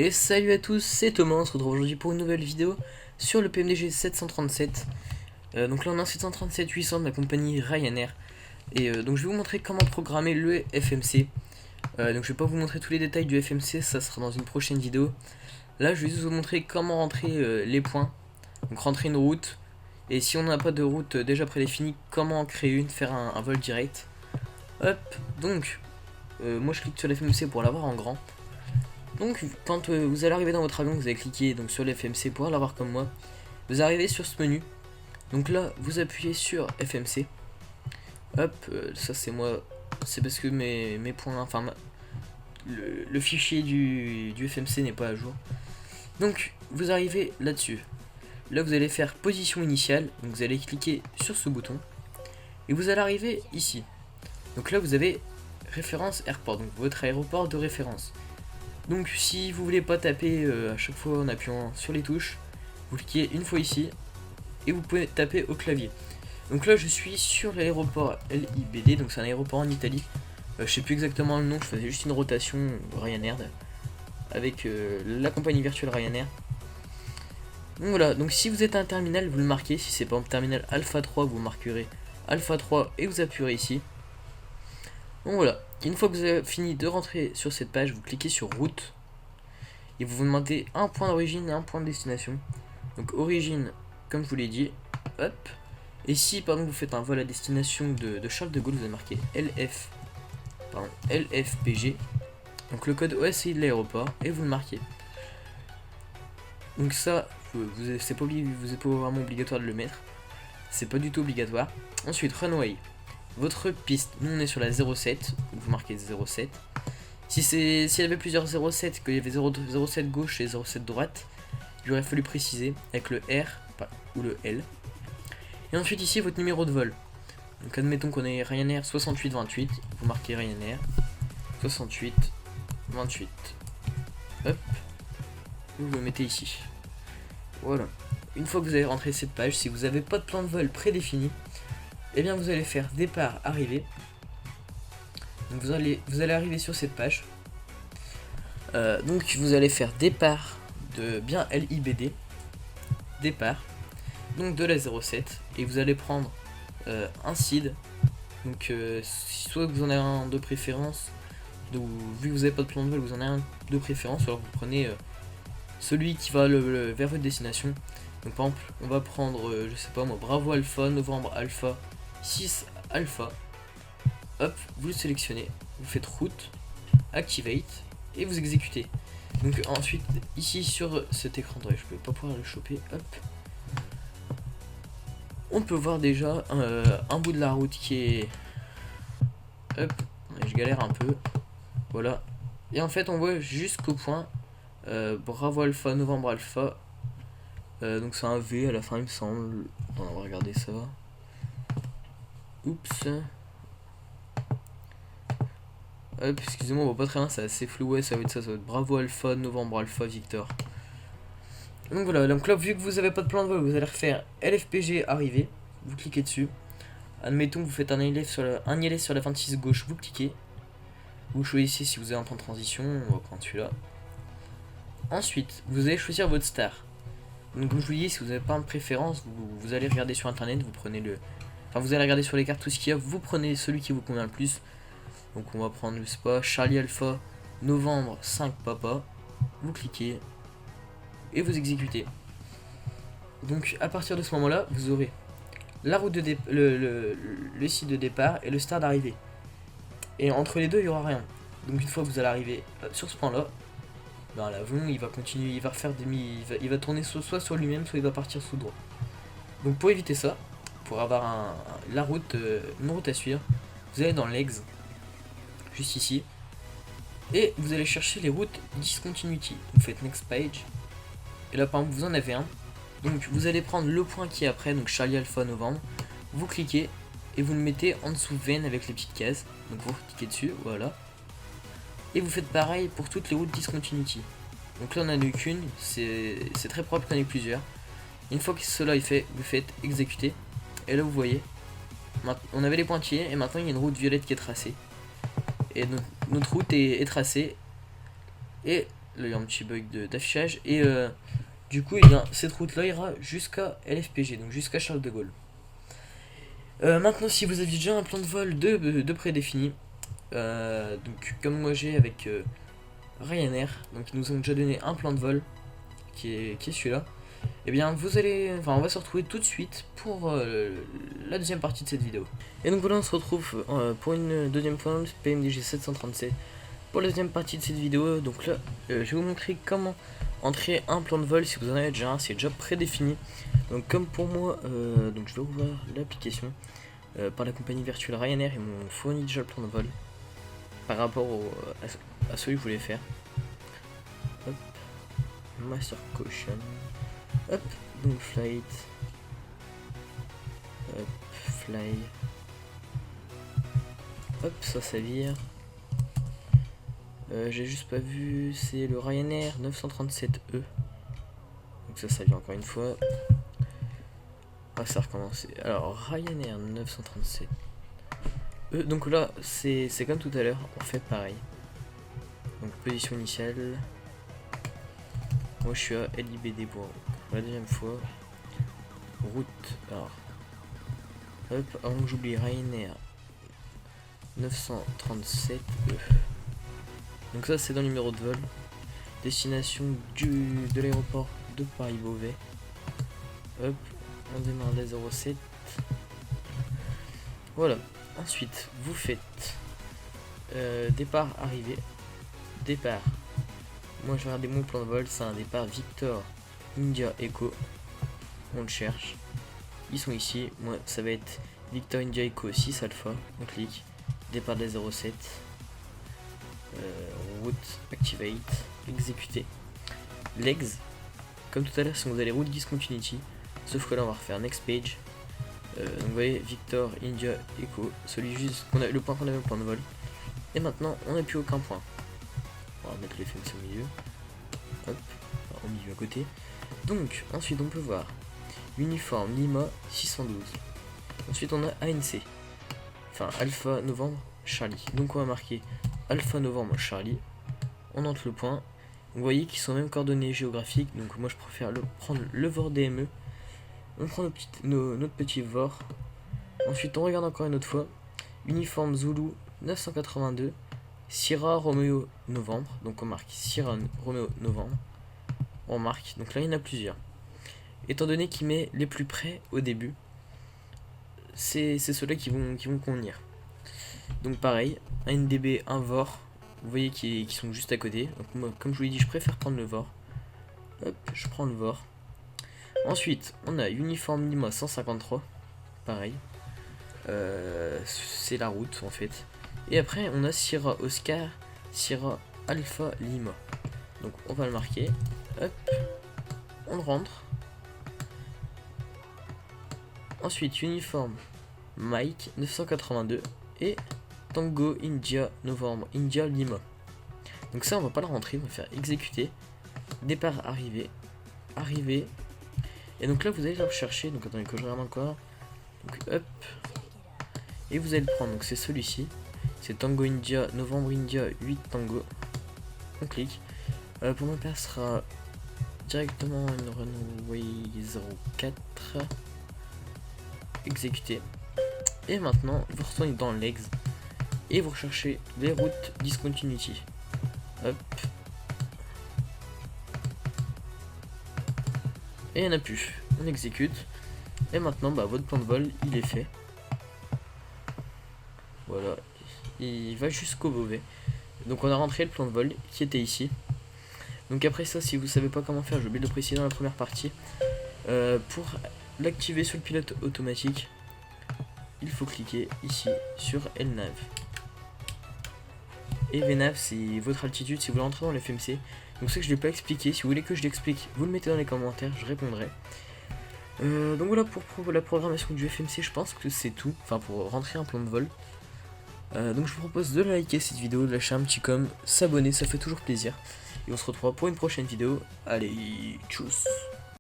Et salut à tous, c'est Thomas, on se retrouve aujourd'hui pour une nouvelle vidéo sur le PMDG 737. Donc là on a un 737-800 de la compagnie Ryanair. Et donc je vais vous montrer comment programmer le FMC. Donc je vais pas vous montrer tous les détails du FMC, ça sera dans une prochaine vidéo. Là je vais juste vous montrer comment rentrer les points. Donc rentrer une route. Et si on n'a pas de route déjà prédéfinie, comment en créer une, faire un vol direct. Hop, donc moi je clique sur l'FMC pour l'avoir en grand. Donc quand vous allez arriver dans votre avion, vous allez cliquer donc, sur l'FMC pour l'avoir comme moi. Vous arrivez sur ce menu. Donc là, vous appuyez sur FMC. Hop, ça c'est moi. C'est parce que mes points, enfin le fichier du FMC n'est pas à jour. Donc vous arrivez là-dessus. Là vous allez faire position initiale. Donc vous allez cliquer sur ce bouton. Et vous allez arriver ici. Donc là vous avez référence airport, donc votre aéroport de référence. Donc si vous voulez pas taper à chaque fois en appuyant sur les touches, vous cliquez une fois ici et vous pouvez taper au clavier. Donc là je suis sur l'aéroport LIBD, donc c'est un aéroport en Italie. Je sais plus exactement le nom, je faisais juste une rotation Ryanair avec la compagnie virtuelle Ryanair. Donc voilà, donc si vous êtes un terminal, vous le marquez. Si c'est par exemple terminal Alpha 3, vous marquerez Alpha 3 et vous appuierez ici. Donc voilà, une fois que vous avez fini de rentrer sur cette page, vous cliquez sur route et vous vous demandez un point d'origine et un point de destination. Donc origine, comme je vous l'ai dit, hop. Et si par exemple vous faites un vol à destination de Charles de Gaulle, vous allez marquer LFPG, donc le code OSI de l'aéroport, et vous le marquez. Donc ça, c'est pas vraiment obligatoire de le mettre, c'est pas du tout obligatoire. Ensuite runway, votre piste, nous on est sur la 07, donc vous marquez 07. S'il y avait plusieurs 07, qu'il y avait 07 gauche et 07 droite, il aurait fallu préciser avec le R ou le L. Et ensuite ici votre numéro de vol. Donc admettons qu'on est Ryanair 6828, vous marquez Ryanair 6828. Hop, vous le mettez ici. Voilà. Une fois que vous avez rentré cette page, si vous n'avez pas de plan de vol prédéfini, et bien vous allez faire départ arrivée. Donc vous allez arriver sur cette page. Donc vous allez faire départ de bien LIBD, départ donc de la 07, et vous allez prendre un seed. Donc soit vous en avez un de préférence, donc, vu que vous n'avez pas de plan de vol, vous en avez un de préférence, alors vous prenez celui qui va vers votre destination. Donc par exemple on va prendre je sais pas moi, Bravo Alpha, Novembre Alpha, 6 Alpha. Hop, vous le sélectionnez, vous faites route, activate et vous exécutez. Donc ensuite ici sur cet écran, je peux pas pouvoir le choper, hop. On peut voir déjà un bout de la route qui est, hop, je galère un peu, voilà. Et en fait on voit jusqu'au point Bravo Alpha, Novembre Alpha. Donc c'est un V à la fin il me semble. Attends, on va regarder ça. Oups. Hop, excusez-moi, on voit pas très bien, c'est assez flou. Ouais, ça va être ça va être Bravo Alpha, Novembre Alpha, Victor. Donc voilà, donc là vu que vous avez pas de plan de vol, vous allez refaire LFPG arrivé. Vous cliquez dessus. Admettons que vous faites un ILS sur la 26 gauche, vous cliquez. Vous choisissez si vous avez un temps de transition, on va prendre celui-là. Ensuite, vous allez choisir votre star. Donc comme je vous dis, si vous n'avez pas de préférence, vous allez regarder sur internet, vous prenez vous allez regarder sur les cartes tout ce qu'il y a, vous prenez celui qui vous convient le plus. Donc on va prendre, je sais pas, Charlie Alpha, Novembre 5 Papa. Vous cliquez et vous exécutez. Donc à partir de ce moment-là, vous aurez la route de le site de départ et le start d'arrivée. Et entre les deux, il n'y aura rien. Donc une fois que vous allez arriver sur ce point-là, ben, l'avion il va continuer, il va refaire il va tourner soit sur lui-même, soit il va partir sous droit. Donc pour éviter ça, pour avoir une route à suivre, vous allez dans legs, juste ici, et vous allez chercher les routes discontinuity. Vous faites next page, et là par exemple vous en avez un. Donc vous allez prendre le point qui est après, donc Charlie Alpha Novembre, vous cliquez et vous le mettez en dessous VN avec les petites cases. Donc vous cliquez dessus, voilà. Et vous faites pareil pour toutes les routes discontinuity. Donc là on en a eu qu'une, c'est très probable qu'il y en ait plusieurs. Une fois que cela est fait, vous faites exécuter. Et là vous voyez, on avait les pointillés et maintenant il y a une route violette qui est tracée. Et notre route est tracée. Et là il y a un petit bug d'affichage. Et du coup, eh bien, cette route-là ira jusqu'à LFPG, donc jusqu'à Charles de Gaulle. Maintenant, si vous aviez déjà un plan de vol de prédéfini, donc comme moi j'ai avec Ryanair, donc ils nous ont déjà donné un plan de vol qui est celui-là. Et bien vous allez, enfin on va se retrouver tout de suite pour la deuxième partie de cette vidéo. Et donc voilà, on se retrouve pour une deuxième fois PMDG 737 pour la deuxième partie de cette vidéo. Donc là je vais vous montrer comment entrer un plan de vol si vous en avez déjà un, c'est déjà prédéfini. Donc comme pour moi, donc je vais ouvrir l'application par la compagnie virtuelle Ryanair. Ils m'ont fourni déjà le plan de vol par rapport à celui que je voulais faire. Hop, Master Caution. Hop, donc flight. Hop, fly. Hop, ça vire. J'ai juste pas vu, c'est le Ryanair 937E. Donc ça vire encore une fois. Ah, ça a recommencé. Alors, Ryanair 937. Donc là, c'est comme tout à l'heure, on fait pareil. Donc position initiale. Moi je suis à LIBD pour la deuxième fois. Route. Alors. Hop, avant que j'oublie, Ryanair 937E. Donc ça c'est dans le numéro de vol. Destination de l'aéroport de Paris-Beauvais. Hop, on démarre les 07. Voilà. Ensuite, vous faites départ, arrivée. Départ. Moi j'ai regardé mon plan de vol, c'est un départ Victor India Echo. On le cherche. Ils sont ici. Moi ça va être Victor India Echo 6 Alpha. On clique. Départ de la 07. Route activate. Exécuter. Legs. Comme tout à l'heure, si vous allez route discontinuity. Sauf que là on va refaire next page. Donc vous voyez Victor India Echo. Celui juste qu'on a, le point qu'on avait au point de vol. Et maintenant on n'a plus aucun point. On va mettre les FMC au milieu. Hop, au milieu à côté. Donc, ensuite on peut voir Uniforme Lima 612. Ensuite on a ANC. Enfin, Alpha Novembre Charlie. Donc on va marquer Alpha Novembre Charlie. On entre le point. Vous voyez qu'ils sont même coordonnées géographiques. Donc moi je préfère prendre le VOR DME. On prend notre petit VOR. Ensuite on regarde encore une autre fois. Uniforme Zulu 982. Sierra Romeo Novembre, donc on marque Sierra Romeo Novembre, on marque, donc là il y en a plusieurs. Étant donné qu'il met les plus près au début, c'est ceux-là qui vont convenir. Donc pareil, un NDB, un VOR, vous voyez qui sont juste à côté. Donc moi, comme je vous l'ai dit, je préfère prendre le VOR. Hop, je prends le VOR. Ensuite, on a Uniforme Lima 153, pareil. C'est la route en fait. Et après on a Sierra Oscar, Sierra Alpha Lima. Donc on va le marquer. Hop. On le rentre. Ensuite uniforme Mike 982 et Tango India Novembre India Lima. Donc ça on va pas le rentrer, on va faire exécuter. Départ arrivé. Arrivé. Et donc là vous allez le rechercher. Donc attendez que je regarde encore. Donc hop. Et vous allez le prendre. Donc c'est celui-ci. C'est Tango India, Novembre India 8 Tango. On clique. Pour mon père, ce sera directement une Runway 04. Exécuter. Et maintenant, vous retournez dans Legs. Et vous recherchez les routes discontinuity. Hop. Et il n'y en a plus. On exécute. Et maintenant, votre plan de vol, il est fait. Voilà. Il va jusqu'au Beauvais. Donc on a rentré le plan de vol qui était ici. Donc après ça, si vous savez pas comment faire, j'ai oublié de le préciser dans la première partie. Pour l'activer sur le pilote automatique, il faut cliquer ici sur LNAV. Et VNAV c'est votre altitude si vous voulez rentrer dans l'FMC. Donc c'est que je ne l'ai pas expliqué. Si vous voulez que je l'explique, vous le mettez dans les commentaires, je répondrai. Donc voilà pour la programmation du FMC, je pense que c'est tout. Enfin pour rentrer un plan de vol. Donc je vous propose de liker cette vidéo, de lâcher un petit com, s'abonner, ça fait toujours plaisir. Et on se retrouvera pour une prochaine vidéo. Allez, tchuss!